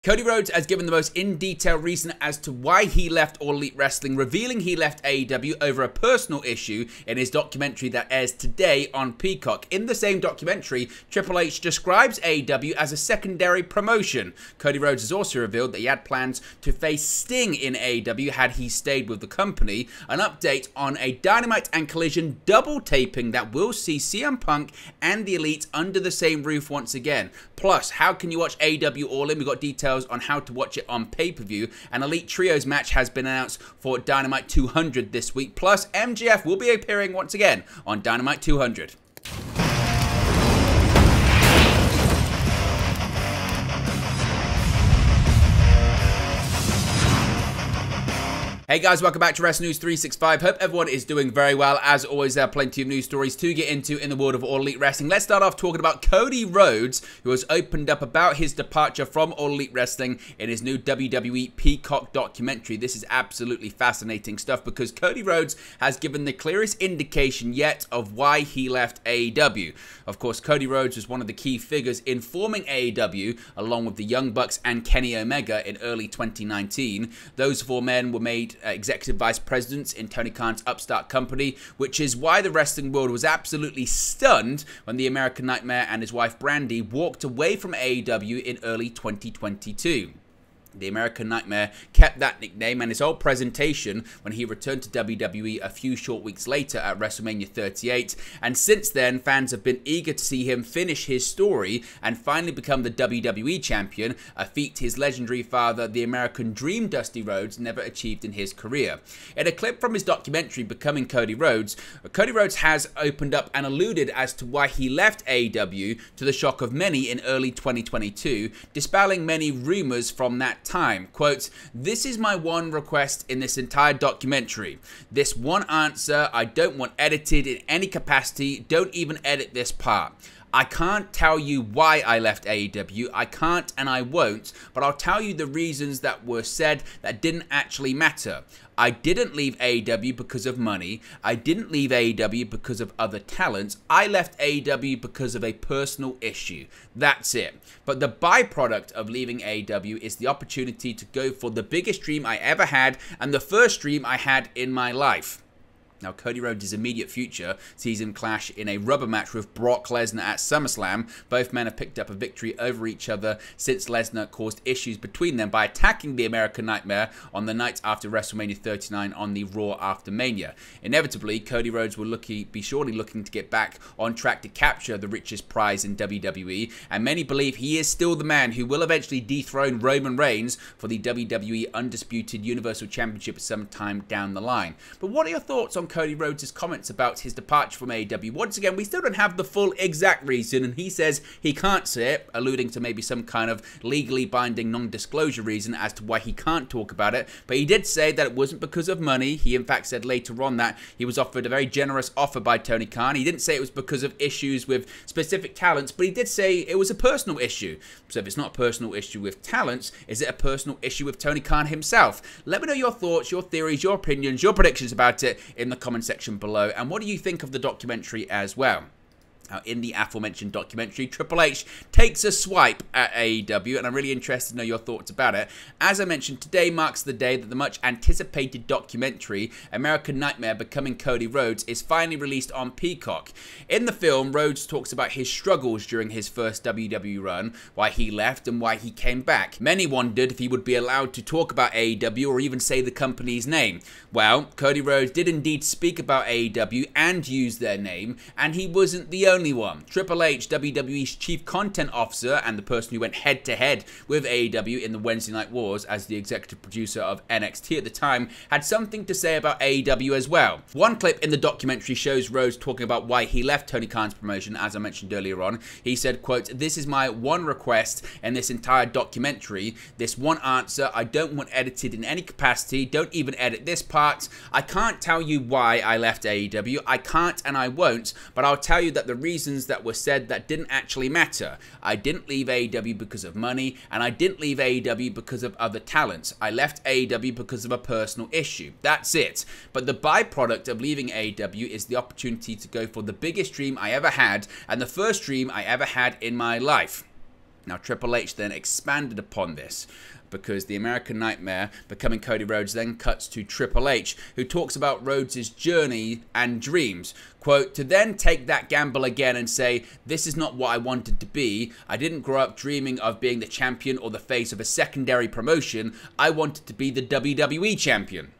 Cody Rhodes has given the most in-detail reason as to why he left All Elite Wrestling, revealing he left AEW over a personal issue in his documentary that airs today on Peacock. In the same documentary, Triple H describes AEW as a secondary promotion. Cody Rhodes has also revealed that he had plans to face Sting in AEW had he stayed with the company. An update on a Dynamite and Collision double taping that will see CM Punk and the Elite under the same roof once again. Plus, how can you watch AEW All In? We've got details on how to watch it on pay-per-view. An Elite Trios match has been announced for Dynamite 200 this week. Plus, MJF will be appearing once again on Dynamite 200. Hey guys, welcome back to Wrestling News 365. Hope everyone is doing very well. As always, there are plenty of news stories to get into in the world of All Elite Wrestling. Let's start off talking about Cody Rhodes, who has opened up about his departure from All Elite Wrestling in his new WWE Peacock documentary. This is absolutely fascinating stuff because Cody Rhodes has given the clearest indication yet of why he left AEW. Of course, Cody Rhodes was one of the key figures in forming AEW, along with the Young Bucks and Kenny Omega in early 2019. Those four men were made executive vice presidents in Tony Khan's upstart company, which is why the wrestling world was absolutely stunned when the American Nightmare and his wife Brandy walked away from AEW in early 2022. The American Nightmare kept that nickname and his whole presentation when he returned to WWE a few short weeks later at WrestleMania 38, and since then fans have been eager to see him finish his story and finally become the WWE champion, a feat his legendary father, the American Dream Dusty Rhodes, never achieved in his career. In a clip from his documentary Becoming Cody Rhodes has opened up and alluded as to why he left AEW, to the shock of many in early 2022, dispelling many rumors from that time. Quote, "This is my one request in this entire documentary. This one answer I don't want edited in any capacity. Don't even edit this part. I can't tell you why I left AEW. I can't and I won't, but I'll tell you the reasons that were said that didn't actually matter. I didn't leave AEW because of money. I didn't leave AEW because of other talents. I left AEW because of a personal issue. That's it. But the byproduct of leaving AEW is the opportunity to go for the biggest dream I ever had and the first dream I had in my life." Now, Cody Rhodes' immediate future sees him clash in a rubber match with Brock Lesnar at SummerSlam. Both men have picked up a victory over each other since Lesnar caused issues between them by attacking the American Nightmare on the night after WrestleMania 39 on the Raw after Mania. Inevitably, Cody Rhodes will be surely looking to get back on track to capture the richest prize in WWE, and many believe he is still the man who will eventually dethrone Roman Reigns for the WWE Undisputed Universal Championship sometime down the line. But what are your thoughts on Cody Rhodes' comments about his departure from AEW? Once again, we still don't have the full exact reason, and he says he can't say it, alluding to maybe some kind of legally binding non-disclosure reason as to why he can't talk about it. But he did say that it wasn't because of money. He in fact said later on that he was offered a very generous offer by Tony Khan. He didn't say it was because of issues with specific talents, but he did say it was a personal issue. So if it's not a personal issue with talents, is it a personal issue with Tony Khan himself? Let me know your thoughts, your theories, your opinions, your predictions about it in the comment section below, and what do you think of the documentary as well? Now, in the aforementioned documentary, Triple H takes a swipe at AEW, and I'm really interested to know your thoughts about it. As I mentioned, today marks the day that the much anticipated documentary, American Nightmare Becoming Cody Rhodes, is finally released on Peacock. In the film, Rhodes talks about his struggles during his first WWE run, why he left and why he came back. Many wondered if he would be allowed to talk about AEW or even say the company's name. Well, Cody Rhodes did indeed speak about AEW and use their name, and he wasn't the only one. Triple H, WWE's chief content officer and the person who went head-to-head with AEW in the Wednesday Night Wars as the executive producer of NXT at the time, had something to say about AEW as well. One clip in the documentary shows Rhodes talking about why he left Tony Khan's promotion, as I mentioned earlier on. He said, quote, "This is my one request in this entire documentary. This one answer I don't want edited in any capacity. Don't even edit this part. I can't tell you why I left AEW. I can't and I won't, but I'll tell you that the reasons that were said that didn't actually matter. I didn't leave AEW because of money, and I didn't leave AEW because of other talents. I left AEW because of a personal issue. That's it. But the byproduct of leaving AEW is the opportunity to go for the biggest dream I ever had, and the first dream I ever had in my life." Now, Triple H then expanded upon this, because the American Nightmare, becoming Cody Rhodes, then cuts to Triple H, who talks about Rhodes' journey and dreams. Quote, to then take that gamble again and say, this is not what I wanted to be. I didn't grow up dreaming of being the champion or the face of a secondary promotion. I wanted to be the WWE champion.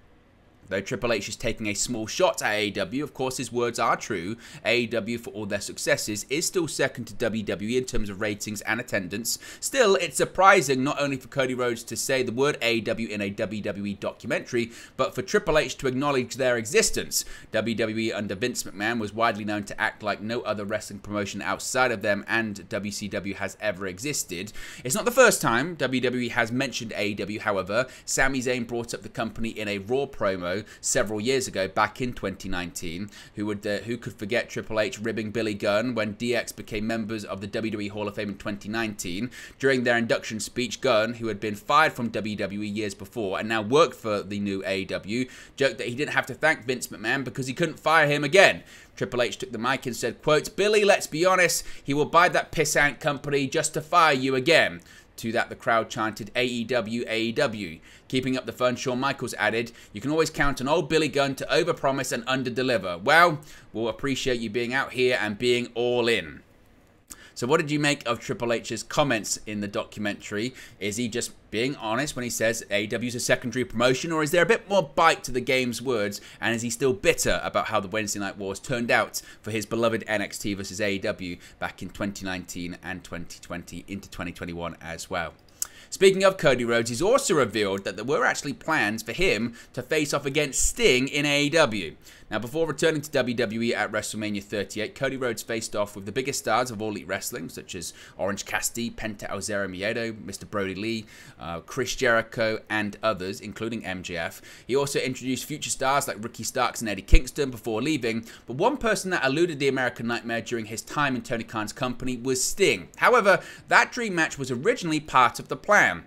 Though Triple H is taking a small shot at AEW, of course his words are true. AEW, for all their successes, is still second to WWE in terms of ratings and attendance. Still, it's surprising not only for Cody Rhodes to say the word AEW in a WWE documentary, but for Triple H to acknowledge their existence. WWE under Vince McMahon was widely known to act like no other wrestling promotion outside of them, and WCW has ever existed. It's not the first time WWE has mentioned AEW, however. Sami Zayn brought up the company in a Raw promo several years ago, back in 2019. Who could forget Triple H ribbing Billy Gunn when DX became members of the WWE Hall of Fame in 2019? During their induction speech, Gunn, who had been fired from WWE years before and now worked for the new AEW, joked that he didn't have to thank Vince McMahon because he couldn't fire him again. Triple H took the mic and said, quote, Billy, let's be honest, he will buy that pissant company just to fire you again. To that, the crowd chanted, AEW, AEW. Keeping up the fun, Shawn Michaels added, you can always count on old Billy Gunn to overpromise and underdeliver. Well, we'll appreciate you being out here and being all in. So what did you make of Triple H's comments in the documentary? Is he just being honest when he says AEW is a secondary promotion, or is there a bit more bite to the game's words, and is he still bitter about how the Wednesday Night Wars turned out for his beloved NXT versus AEW back in 2019 and 2020 into 2021 as well? Speaking of Cody Rhodes, he's also revealed that there were actually plans for him to face off against Sting in AEW. Now, before returning to WWE at WrestleMania 38, Cody Rhodes faced off with the biggest stars of All Elite Wrestling, such as Orange Cassidy, Penta El Zero Miedo, Mr. Brody Lee, Chris Jericho, and others, including MJF. He also introduced future stars like Ricky Starks and Eddie Kingston before leaving, but one person that eluded the American Nightmare during his time in Tony Khan's company was Sting. However, that dream match was originally part of the plan.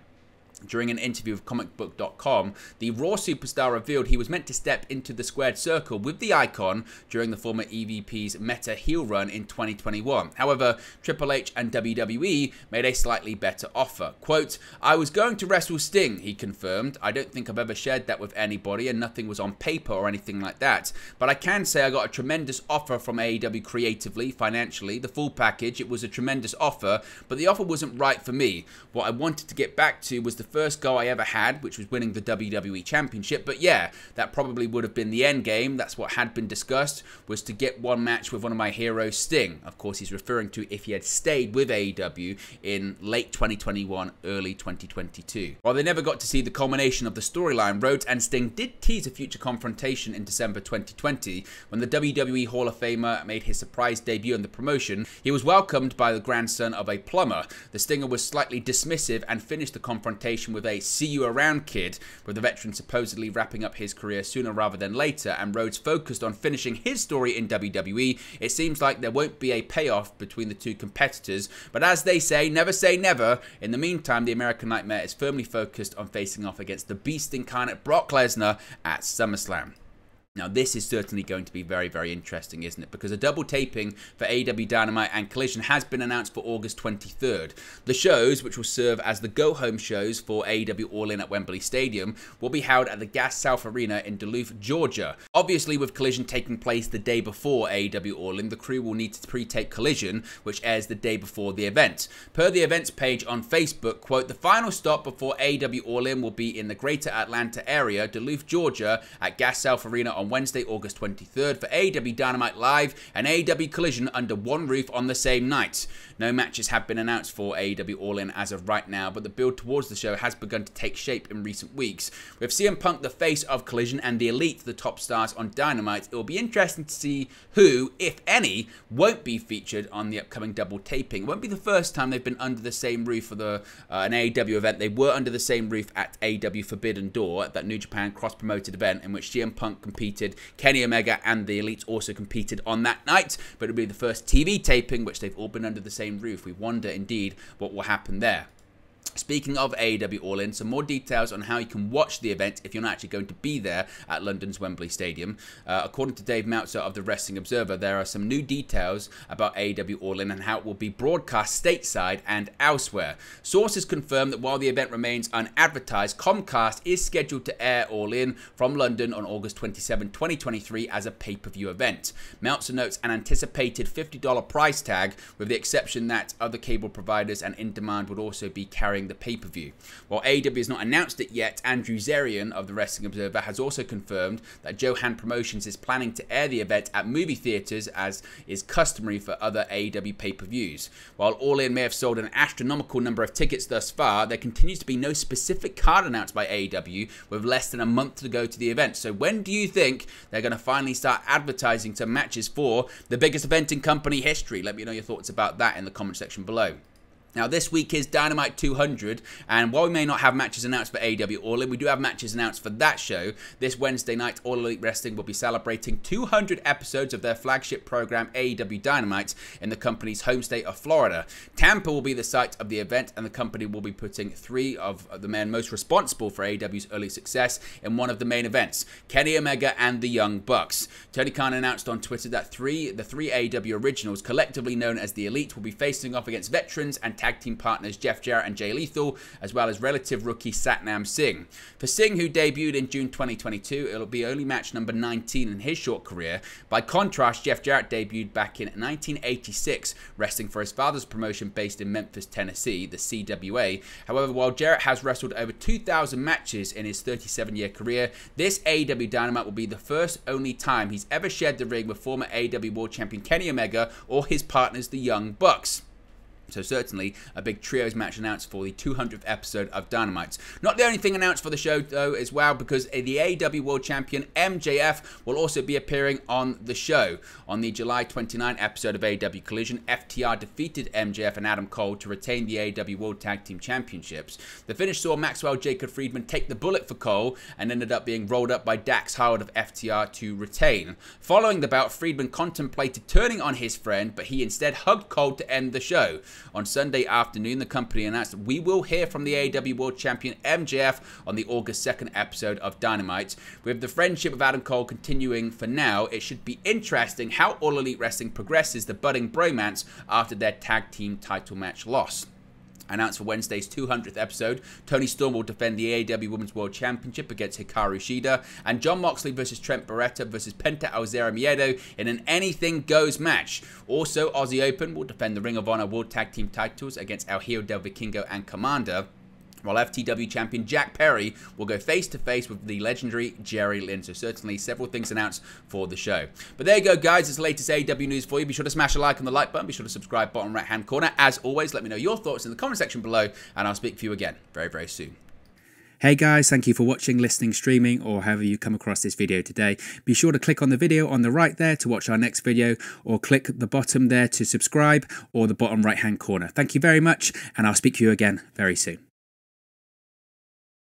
During an interview with comicbook.com, the Raw superstar revealed he was meant to step into the squared circle with the Icon during the former EVP's meta heel run in 2021. However, Triple H and WWE made a slightly better offer. Quote, I was going to wrestle Sting, he confirmed. I don't think I've ever shared that with anybody, and nothing was on paper or anything like that. But I can say I got a tremendous offer from AEW creatively, financially, the full package. It was a tremendous offer, but the offer wasn't right for me. What I wanted to get back to was the first goal I ever had, which was winning the WWE Championship. But yeah, that probably would have been the end game. That's what had been discussed, was to get one match with one of my heroes, Sting. Of course, he's referring to if he had stayed with AEW in late 2021, early 2022. While they never got to see the culmination of the storyline, Rhodes and Sting did tease a future confrontation in December 2020 when the WWE Hall of Famer made his surprise debut in the promotion. He was welcomed by the grandson of a plumber. The Stinger was slightly dismissive and finished the confrontation with a see you around kid, with the veteran supposedly wrapping up his career sooner rather than later, and Rhodes focused on finishing his story in WWE. It seems like there won't be a payoff between the two competitors, but as they say never. In the meantime, the American Nightmare is firmly focused on facing off against the Beast incarnate Brock Lesnar at SummerSlam. Now, this is certainly going to be very, very interesting, isn't it? Because a double taping for AEW Dynamite and Collision has been announced for August 23rd. The shows, which will serve as the go-home shows for AEW All In at Wembley Stadium, will be held at the Gas South Arena in Duluth, Georgia. Obviously, with Collision taking place the day before AEW All In, the crew will need to pre-tape Collision, which airs the day before the event. Per the events page on Facebook, quote, the final stop before AEW All In will be in the greater Atlanta area, Duluth, Georgia, at Gas South Arena on Wednesday, August 23rd for AEW Dynamite Live and AEW Collision under one roof on the same night. No matches have been announced for AEW All In as of right now, but the build towards the show has begun to take shape in recent weeks. With CM Punk the face of Collision and the Elite the top stars on Dynamite, it will be interesting to see who, if any, won't be featured on the upcoming double taping. It won't be the first time they've been under the same roof for an AEW event. They were under the same roof at AEW Forbidden Door, at that New Japan cross-promoted event in which CM Punk competed, Kenny Omega and the Elite also competed on that night, but it'll be the first TV taping which they've all been under the same roof. We wonder indeed what will happen there. Speaking of AEW All In, some more details on how you can watch the event if you're not actually going to be there at London's Wembley Stadium. According to Dave Meltzer of the Wrestling Observer, there are some new details about AEW All In and how it will be broadcast stateside and elsewhere. Sources confirm that while the event remains unadvertised, Comcast is scheduled to air All In from London on August 27, 2023 as a pay-per-view event. Meltzer notes an anticipated $50 price tag, with the exception that other cable providers and in-demand would also be carrying the pay-per-view. While AEW has not announced it yet, Andrew Zarian of the Wrestling Observer has also confirmed that Johan Promotions is planning to air the event at movie theaters, as is customary for other AEW pay-per-views. While All In may have sold an astronomical number of tickets thus far, there continues to be no specific card announced by AEW, with less than a month to go to the event. So when do you think they're going to finally start advertising some matches for the biggest event in company history? Let me know your thoughts about that in the comment section below. Now, this week is Dynamite 200, and while we may not have matches announced for AEW All In, we do have matches announced for that show. This Wednesday night, All Elite Wrestling will be celebrating 200 episodes of their flagship program, AEW Dynamite, in the company's home state of Florida. Tampa will be the site of the event, and the company will be putting 3 of the men most responsible for AEW's early success in one of the main events, Kenny Omega and the Young Bucks. Tony Khan announced on Twitter that the three AEW originals, collectively known as the Elite, will be facing off against veterans and tag team partners Jeff Jarrett and Jay Lethal, as well as relative rookie Satnam Singh. For Singh, who debuted in June 2022, it'll be only match number 19 in his short career. By contrast, Jeff Jarrett debuted back in 1986, wrestling for his father's promotion based in Memphis, Tennessee, the CWA. However, while Jarrett has wrestled over 2,000 matches in his 37-year career, this AEW Dynamite will be the first only time he's ever shared the ring with former AEW World Champion Kenny Omega or his partners, the Young Bucks. So certainly a big trios match announced for the 200th episode of Dynamite. Not the only thing announced for the show though as well, because the AEW World Champion MJF will also be appearing on the show. On the July 29 episode of AEW Collision, FTR defeated MJF and Adam Cole to retain the AEW World Tag Team Championships. The finish saw Maxwell Jacob Friedman take the bullet for Cole and ended up being rolled up by Dax Howard of FTR to retain. Following the bout, Friedman contemplated turning on his friend, but he instead hugged Cole to end the show. On Sunday afternoon, the company announced that we will hear from the AEW World Champion MJF on the August 2nd episode of Dynamite. With the friendship of Adam Cole continuing for now, it should be interesting how All Elite Wrestling progresses the budding bromance after their tag team title match loss. Announced for Wednesday's 200th episode, Toni Storm will defend the AEW Women's World Championship against Hikaru Shida, and Jon Moxley versus Trent Beretta versus Penta El Zero Miedo in an Anything Goes match. Also, Aussie Open will defend the Ring of Honor World Tag Team titles against El Hijo del Vikingo and Commander, while FTW champion Jack Perry will go face-to-face with the legendary Jerry Lynn. So certainly several things announced for the show. But there you go, guys. It's the latest AEW news for you. Be sure to smash a like on the like button. Be sure to subscribe bottom right-hand corner. As always, let me know your thoughts in the comment section below, and I'll speak to you again very, very soon. Hey guys, thank you for watching, listening, streaming, or however you come across this video today. Be sure to click on the video on the right there to watch our next video, or click the bottom there to subscribe, or the bottom right-hand corner. Thank you very much, and I'll speak to you again very soon.